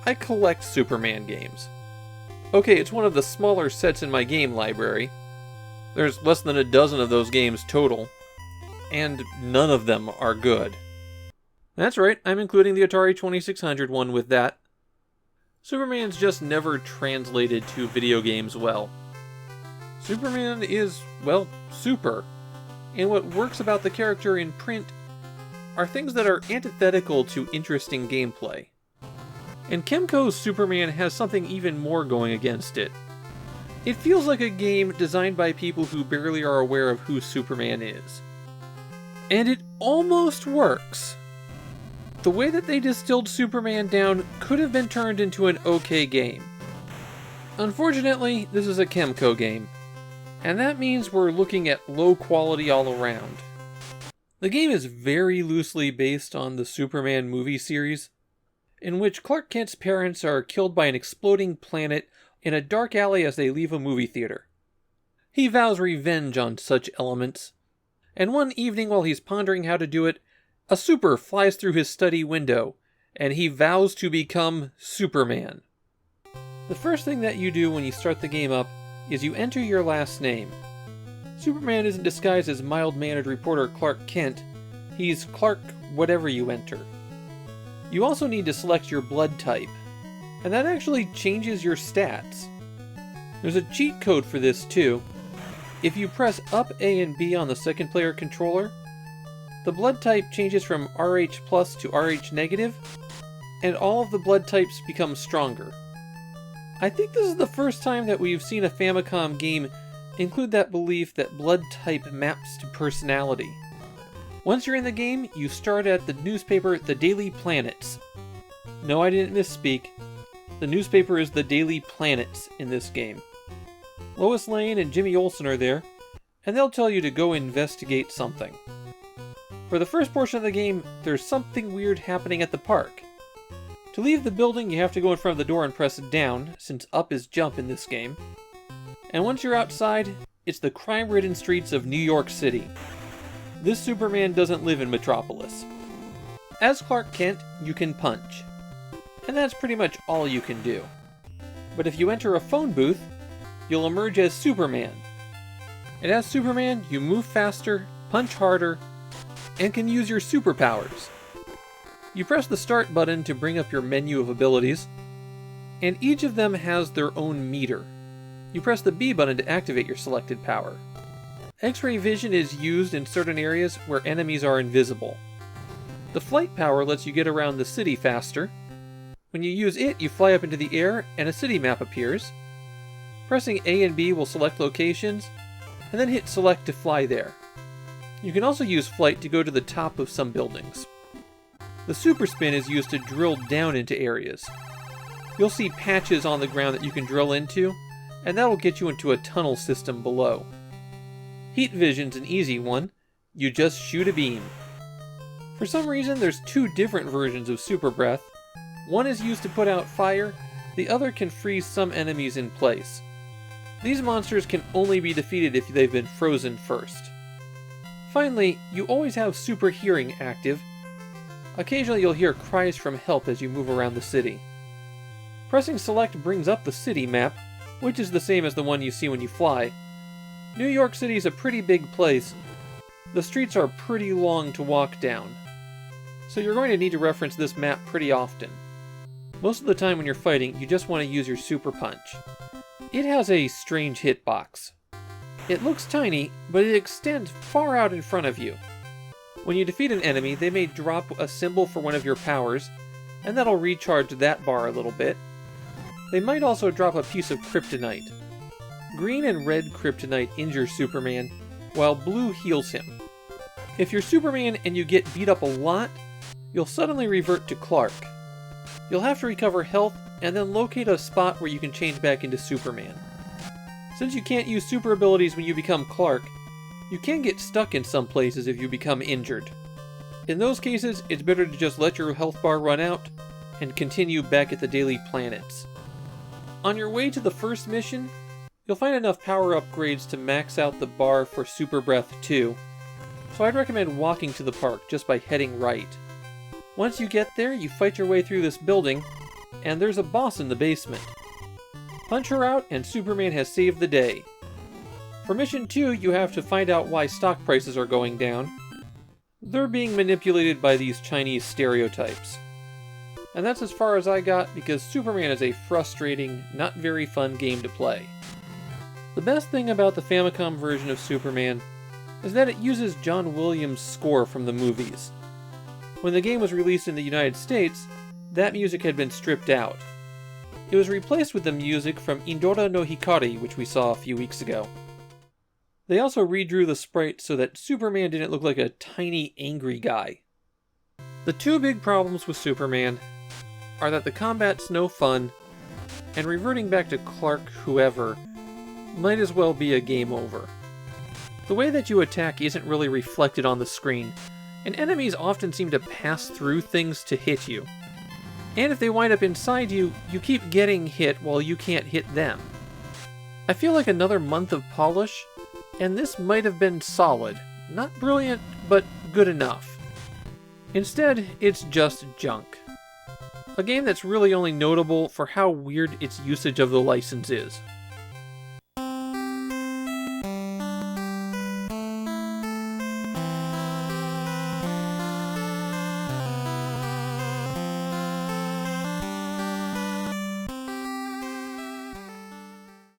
I collect Superman games. Okay, it's one of the smaller sets in my game library. There's less than a dozen of those games total, and none of them are good. That's right, I'm including the Atari 2600 one with that. Superman's just never translated to video games well. Superman is, well, super, and what works about the character in print are things that are antithetical to interesting gameplay. And Kemco's Superman has something even more going against it. It feels like a game designed by people who barely are aware of who Superman is. And it almost works. The way that they distilled Superman down could have been turned into an okay game. Unfortunately, this is a Kemco game, and that means we're looking at low quality all around. The game is very loosely based on the Superman movie series, in which Clark Kent's parents are killed by an exploding planet in a dark alley as they leave a movie theater. He vows revenge on such elements, and one evening while he's pondering how to do it, a super flies through his study window, and he vows to become Superman. The first thing that you do when you start the game up is you enter your last name. Superman isn't disguised as mild-mannered reporter Clark Kent, he's Clark whatever you enter. You also need to select your blood type, and that actually changes your stats. There's a cheat code for this too. If you press up A and B on the second player controller, the blood type changes from RH plus to RH negative, and all of the blood types become stronger. I think this is the first time that we've seen a Famicom game include that belief that blood type maps to personality. Once you're in the game, you start at the newspaper The Daily Planets. No, I didn't misspeak. The newspaper is The Daily Planets in this game. Lois Lane and Jimmy Olsen are there, and they'll tell you to go investigate something. For the first portion of the game, there's something weird happening at the park. To leave the building, you have to go in front of the door and press down, since up is jump in this game. And once you're outside, it's the crime-ridden streets of New York City. This Superman doesn't live in Metropolis. As Clark Kent, you can punch. And that's pretty much all you can do. But if you enter a phone booth, you'll emerge as Superman. And as Superman, you move faster, punch harder, and can use your superpowers. You press the start button to bring up your menu of abilities, and each of them has their own meter. You press the B button to activate your selected power. X-ray vision is used in certain areas where enemies are invisible. The flight power lets you get around the city faster. When you use it, you fly up into the air and a city map appears. Pressing A and B will select locations, and then hit select to fly there. You can also use flight to go to the top of some buildings. The super spin is used to drill down into areas. You'll see patches on the ground that you can drill into, and that'll get you into a tunnel system below. Heat vision's an easy one. You just shoot a beam. For some reason, there's two different versions of Super Breath. One is used to put out fire, the other can freeze some enemies in place. These monsters can only be defeated if they've been frozen first. Finally, you always have Super Hearing active. Occasionally you'll hear cries from help as you move around the city. Pressing select brings up the city map, which is the same as the one you see when you fly. New York City is a pretty big place. The streets are pretty long to walk down, so you're going to need to reference this map pretty often. Most of the time when you're fighting, you just want to use your super punch. It has a strange hitbox. It looks tiny, but it extends far out in front of you. When you defeat an enemy, they may drop a symbol for one of your powers, and that'll recharge that bar a little bit. They might also drop a piece of kryptonite. Green and red kryptonite injure Superman, while blue heals him. If you're Superman and you get beat up a lot, you'll suddenly revert to Clark. You'll have to recover health and then locate a spot where you can change back into Superman. Since you can't use super abilities when you become Clark, you can get stuck in some places if you become injured. In those cases, it's better to just let your health bar run out and continue back at the Daily Planets. On your way to the first mission, you'll find enough power upgrades to max out the bar for Super Breath 2, so I'd recommend walking to the park just by heading right. Once you get there, you fight your way through this building, and there's a boss in the basement. Punch her out, and Superman has saved the day. For Mission 2, you have to find out why stock prices are going down. They're being manipulated by these Chinese stereotypes. And that's as far as I got, because Superman is a frustrating, not very fun game to play. The best thing about the Famicom version of Superman is that it uses John Williams' score from the movies. When the game was released in the United States, that music had been stripped out. It was replaced with the music from Indora no Hikari, which we saw a few weeks ago. They also redrew the sprite so that Superman didn't look like a tiny, angry guy. The two big problems with Superman are that the combat's no fun, and reverting back to Clark whoever might as well be a game over. The way that you attack isn't really reflected on the screen, and enemies often seem to pass through things to hit you. And if they wind up inside you, you keep getting hit while you can't hit them. I feel like another month of polish, and this might have been solid. Not brilliant, but good enough. Instead, it's just junk. A game that's really only notable for how weird its usage of the license is.